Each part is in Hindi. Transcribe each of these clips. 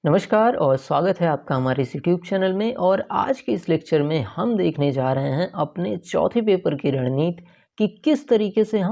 नमस्कार और स्वागत है आपका हमारे इस यूट्यूब चैनल में। और आज के इस लेक्चर में हम देखने जा रहे हैं अपने चौथे पेपर की रणनीति कि किस तरीके से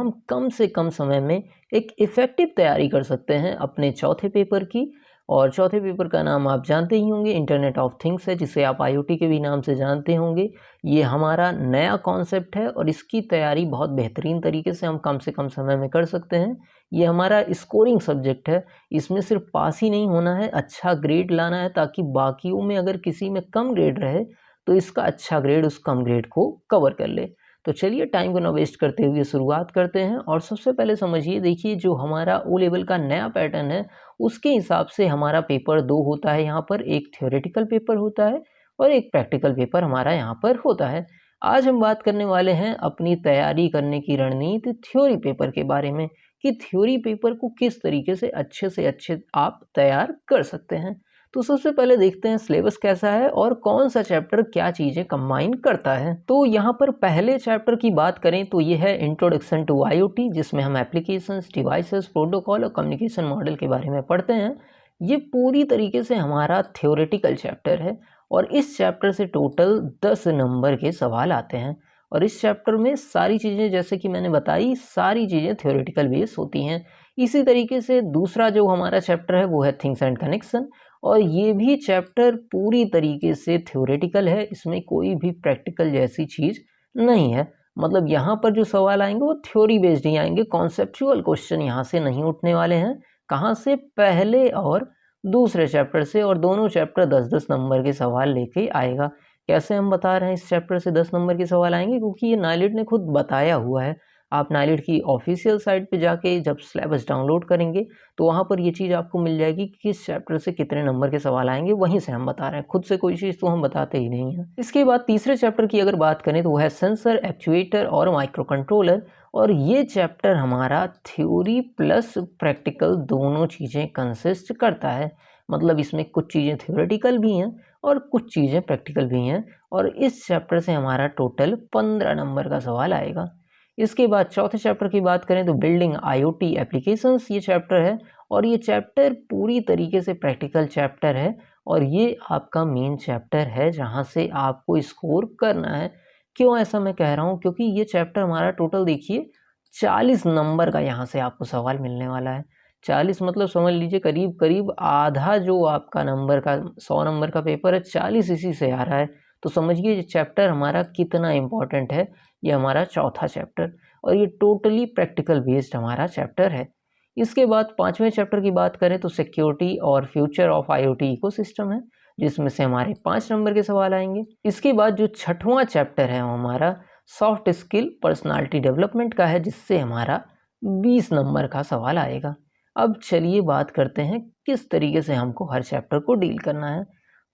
कम समय में एक इफ़ेक्टिव तैयारी कर सकते हैं अपने चौथे पेपर की। और चौथे पेपर का नाम आप जानते ही होंगे, इंटरनेट ऑफ थिंग्स है, जिसे आप आईओटी के भी नाम से जानते होंगे। ये हमारा नया कॉन्सेप्ट है और इसकी तैयारी बहुत बेहतरीन तरीके से कम समय में कर सकते हैं। ये हमारा स्कोरिंग सब्जेक्ट है, इसमें सिर्फ पास ही नहीं होना है, अच्छा ग्रेड लाना है, ताकि बाकियों में अगर किसी में कम ग्रेड रहे तो इसका अच्छा ग्रेड उस कम ग्रेड को कवर कर ले। तो चलिए टाइम को ना वेस्ट करते हुए शुरुआत करते हैं। और सबसे पहले समझिए, देखिए जो हमारा ओ लेवल का नया पैटर्न है उसके हिसाब से हमारा पेपर दो होता है। यहाँ पर एक थ्योरेटिकल पेपर होता है और एक प्रैक्टिकल पेपर हमारा यहाँ पर होता है। आज हम बात करने वाले हैं अपनी तैयारी करने की रणनीति थ्योरी पेपर के बारे में कि थ्योरी पेपर को किस तरीके से अच्छे आप तैयार कर सकते हैं। तो सबसे पहले देखते हैं सिलेबस कैसा है और कौन सा चैप्टर क्या चीज़ें कंबाइन करता है। तो यहाँ पर पहले चैप्टर की बात करें तो ये है इंट्रोडक्शन टू आईओटी, जिसमें हम एप्लीकेशंस, डिवाइसेस, प्रोटोकॉल और कम्युनिकेशन मॉडल के बारे में पढ़ते हैं। ये पूरी तरीके से हमारा थ्योरेटिकल चैप्टर है और इस चैप्टर से टोटल 10 नंबर के सवाल आते हैं। और इस चैप्टर में सारी चीज़ें, जैसे कि मैंने बताई, सारी चीज़ें थ्योरेटिकल बेस होती हैं। इसी तरीके से दूसरा जो हमारा चैप्टर है वो है थिंग्स एंड कनेक्शन, और ये भी चैप्टर पूरी तरीके से थ्योरेटिकल है, इसमें कोई भी प्रैक्टिकल जैसी चीज़ नहीं है। मतलब यहाँ पर जो सवाल आएंगे वो थ्योरी बेस्ड ही आएंगे, कॉन्सेप्चुअल क्वेश्चन यहाँ से नहीं उठने वाले हैं। कहाँ से? पहले और दूसरे चैप्टर से, और दोनों चैप्टर 10-10 नंबर के सवाल लेके आएगा। कैसे हम बता रहे हैं इस चैप्टर से 10 नंबर के सवाल आएंगे? क्योंकि ये नाइलिट ने खुद बताया हुआ है। आप नाइलिट की ऑफिशियल साइट पे जाके जब सिलेबस डाउनलोड करेंगे तो वहाँ पर ये चीज़ आपको मिल जाएगी कि किस चैप्टर से कितने नंबर के सवाल आएंगे, वहीं से हम बता रहे हैं। खुद से कोई चीज़ तो हम बताते ही नहीं हैं। इसके बाद तीसरे चैप्टर की अगर बात करें तो वो है सेंसर, एक्चुएटर और माइक्रो कंट्रोलर। और ये चैप्टर हमारा थ्योरी प्लस प्रैक्टिकल दोनों चीज़ें कंसिस्ट करता है। मतलब इसमें कुछ चीज़ें थ्योरेटिकल भी हैं और कुछ चीज़ें प्रैक्टिकल भी हैं। और इस चैप्टर से हमारा टोटल 15 नंबर का सवाल आएगा। इसके बाद चौथे चैप्टर की बात करें तो बिल्डिंग आईओटी एप्लीकेशंस ये चैप्टर है, और ये चैप्टर पूरी तरीके से प्रैक्टिकल चैप्टर है और ये आपका मेन चैप्टर है जहाँ से आपको स्कोर करना है। क्यों ऐसा मैं कह रहा हूँ? क्योंकि ये चैप्टर हमारा टोटल देखिए 40 नंबर का यहाँ से आपको सवाल मिलने वाला है। 40 मतलब समझ लीजिए करीब करीब आधा जो आपका नंबर का 100 नंबर का पेपर है, 40 इसी से आ रहा है। तो समझिए ये चैप्टर हमारा कितना इम्पोर्टेंट है। ये हमारा चौथा चैप्टर, और ये टोटली प्रैक्टिकल बेस्ड हमारा चैप्टर है। इसके बाद पांचवें चैप्टर की बात करें तो सिक्योरिटी और फ्यूचर ऑफ आईओटी इकोसिस्टम है, जिसमें से हमारे 5 नंबर के सवाल आएंगे। इसके बाद जो छठवां चैप्टर है वो हमारा सॉफ्ट स्किल पर्सनालिटी डेवलपमेंट का है, जिससे हमारा 20 नंबर का सवाल आएगा। अब चलिए बात करते हैं किस तरीके से हमको हर चैप्टर को डील करना है।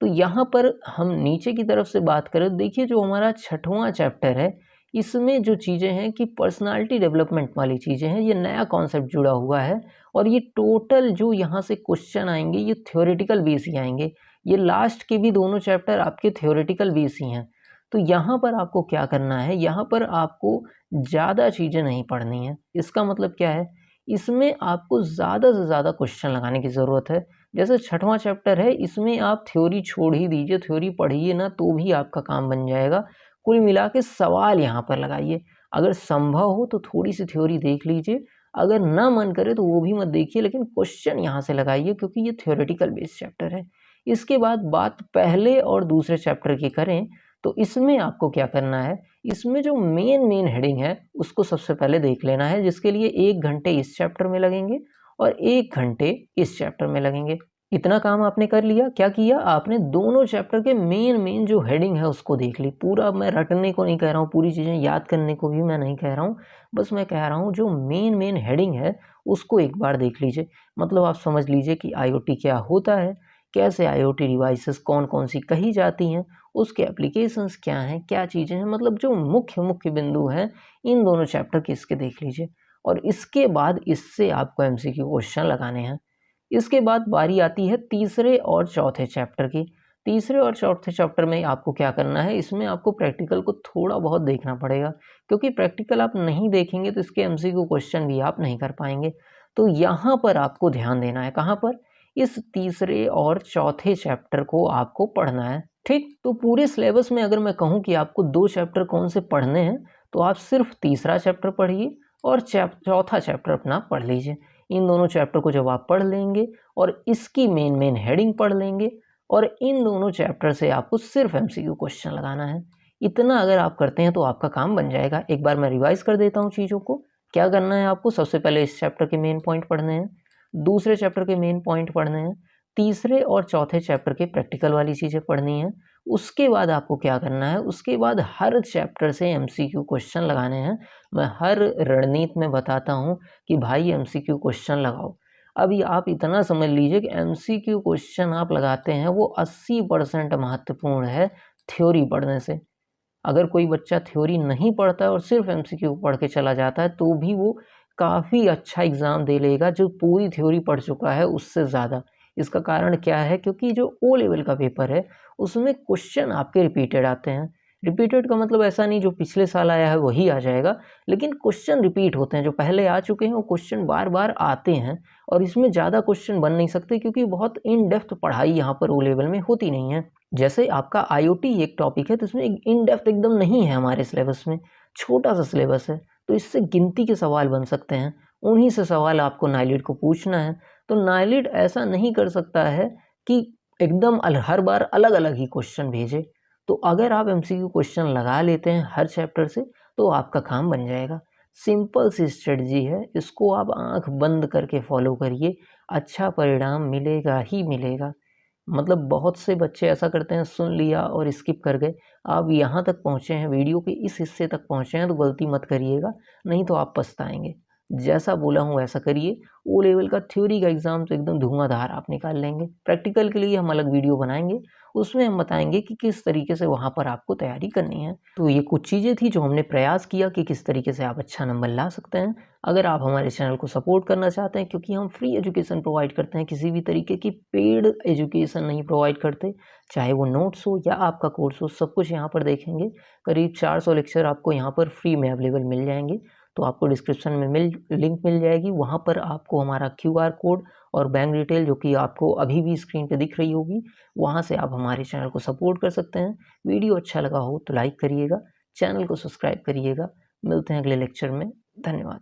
तो यहाँ पर हम नीचे की तरफ से बात करें, देखिए जो हमारा छठवां चैप्टर है इसमें जो चीज़ें हैं कि पर्सनालिटी डेवलपमेंट वाली चीज़ें हैं, ये नया कॉन्सेप्ट जुड़ा हुआ है। और ये टोटल जो यहाँ से क्वेश्चन आएंगे ये थ्योरेटिकल बेस ही आएंगे। ये लास्ट के भी दोनों चैप्टर आपके थ्योरेटिकल बेस ही हैं। तो यहाँ पर आपको क्या करना है, यहाँ पर आपको ज़्यादा चीज़ें नहीं पढ़नी है। इसका मतलब क्या है, इसमें आपको ज़्यादा से ज़्यादा क्वेश्चन लगाने की ज़रूरत है। जैसे छठवां चैप्टर है, इसमें आप थ्योरी छोड़ ही दीजिए, थ्योरी पढ़िए ना तो भी आपका काम बन जाएगा। कुल मिला के सवाल यहाँ पर लगाइए। अगर संभव हो तो थोड़ी सी थ्योरी देख लीजिए, अगर ना मन करे तो वो भी मत देखिए, लेकिन क्वेश्चन यहाँ से लगाइए क्योंकि ये थ्योरेटिकल बेस्ड चैप्टर है। इसके बाद बात पहले और दूसरे चैप्टर की करें तो इसमें आपको क्या करना है, इसमें जो मेन हेडिंग है उसको सबसे पहले देख लेना है, जिसके लिए 1 घंटे इस चैप्टर में लगेंगे और 1 घंटे इस चैप्टर में लगेंगे। इतना काम आपने कर लिया। क्या किया आपने? दोनों चैप्टर के मेन जो हेडिंग है उसको देख ली। पूरा मैं रटने को नहीं कह रहा हूँ, पूरी चीज़ें याद करने को भी मैं नहीं कह रहा हूँ, बस मैं कह रहा हूँ जो मेन हेडिंग है उसको एक बार देख लीजिए। मतलब आप समझ लीजिए कि आईओटी क्या होता है, कैसे आईओटी डिवाइसेस कौन कौन सी कही जाती हैं, उसके एप्लीकेशंस क्या हैं, क्या चीज़ें हैं, मतलब जो मुख्य बिंदु हैं इन दोनों चैप्टर के इसके देख लीजिए। और इसके बाद इससे आपको एमसीक्यू क्वेश्चन लगाने हैं। इसके बाद बारी आती है तीसरे और चौथे चैप्टर की। तीसरे और चौथे चैप्टर में आपको क्या करना है, इसमें आपको प्रैक्टिकल को थोड़ा बहुत देखना पड़ेगा, क्योंकि प्रैक्टिकल आप नहीं देखेंगे तो इसके एमसीक्यू क्वेश्चन भी आप नहीं कर पाएंगे। तो यहाँ पर आपको ध्यान देना है। कहाँ पर? इस तीसरे और चौथे चैप्टर को आपको पढ़ना है। ठीक, तो पूरे सिलेबस में अगर मैं कहूँ कि आपको 2 चैप्टर कौन से पढ़ने हैं, तो आप सिर्फ तीसरा चैप्टर पढ़िए और चौथा चैप्टर अपना पढ़ लीजिए। इन दोनों चैप्टर को जब आप पढ़ लेंगे और इसकी मेन हेडिंग पढ़ लेंगे और इन दोनों चैप्टर से आपको सिर्फ एमसीक्यू क्वेश्चन लगाना है। इतना अगर आप करते हैं तो आपका काम बन जाएगा। एक बार मैं रिवाइज कर देता हूँ चीज़ों को। क्या करना है आपको? सबसे पहले इस चैप्टर के मेन पॉइंट पढ़ने हैं, दूसरे चैप्टर के मेन पॉइंट पढ़ने हैं, तीसरे और चौथे चैप्टर के प्रैक्टिकल वाली चीज़ें पढ़नी है। उसके बाद आपको क्या करना है? उसके बाद हर चैप्टर से एमसीक्यू क्वेश्चन लगाने हैं। मैं हर रणनीति में बताता हूँ कि भाई एमसीक्यू क्वेश्चन लगाओ। अभी आप इतना समझ लीजिए कि एमसीक्यू क्वेश्चन आप लगाते हैं वो 80% महत्वपूर्ण है थ्योरी पढ़ने से। अगर कोई बच्चा थ्योरी नहीं पढ़ता है और सिर्फ एमसीक्यू पढ़ के चला जाता है तो भी वो काफ़ी अच्छा एग्ज़ाम दे लेगा जो पूरी थ्योरी पढ़ चुका है उससे ज़्यादा। इसका कारण क्या है? क्योंकि जो ओ लेवल का पेपर है उसमें क्वेश्चन आपके रिपीटेड आते हैं। रिपीटेड का मतलब ऐसा नहीं जो पिछले साल आया है वही आ जाएगा, लेकिन क्वेश्चन रिपीट होते हैं। जो पहले आ चुके हैं वो क्वेश्चन बार-बार आते हैं और इसमें ज़्यादा क्वेश्चन बन नहीं सकते क्योंकि बहुत इन डेप्थ पढ़ाई यहाँ पर ओ लेवल में होती नहीं है। जैसे आपका आईओटी एक टॉपिक है तो इसमें इन डेप्थ एकदम नहीं है हमारे सिलेबस में, छोटा-सा सिलेबस है, तो इससे गिनती के सवाल बन सकते हैं। उन्हीं से सवाल आपको नाइलिट को पूछना है। तो नाइलिट ऐसा नहीं कर सकता है कि एकदम हर बार अलग-अलग ही क्वेश्चन भेजे। तो अगर आप एमसीक्यू क्वेश्चन लगा लेते हैं हर चैप्टर से तो आपका काम बन जाएगा। सिंपल सी स्ट्रेटजी है, इसको आप आँख बंद करके फॉलो करिए, अच्छा परिणाम मिलेगा ही मिलेगा। मतलब बहुत से बच्चे ऐसा करते हैं, सुन लिया और स्किप कर गए। आप यहाँ तक पहुँचे हैं, वीडियो के इस हिस्से तक पहुँचे हैं तो गलती मत करिएगा, नहीं तो आप पछताएँगे। जैसा बोला हूँ वैसा करिए। ओ लेवल का थ्योरी का एग्ज़ाम तो एकदम धुआँधार आप निकाल लेंगे। प्रैक्टिकल के लिए हम अलग वीडियो बनाएँगे, उसमें हम बताएँगे कि किस तरीके से वहाँ पर आपको तैयारी करनी है। तो ये कुछ चीज़ें थी जो हमने प्रयास किया कि किस तरीके से आप अच्छा नंबर ला सकते हैं। अगर आप हमारे चैनल को सपोर्ट करना चाहते हैं क्योंकि हम फ्री एजुकेशन प्रोवाइड करते हैं, किसी भी तरीके की पेड एजुकेशन नहीं प्रोवाइड करते, चाहे वो नोट्स हो या आपका कोर्स हो, सब कुछ यहाँ पर देखेंगे। करीब 400 लेक्चर आपको यहाँ पर फ्री में अवेलेबल मिल जाएँगे। तो आपको डिस्क्रिप्शन में लिंक मिल जाएगी, वहाँ पर आपको हमारा क्यूआर कोड और बैंक डिटेल जो कि आपको अभी भी स्क्रीन पे दिख रही होगी, वहाँ से आप हमारे चैनल को सपोर्ट कर सकते हैं। वीडियो अच्छा लगा हो तो लाइक करिएगा, चैनल को सब्सक्राइब करिएगा। मिलते हैं अगले लेक्चर में। धन्यवाद।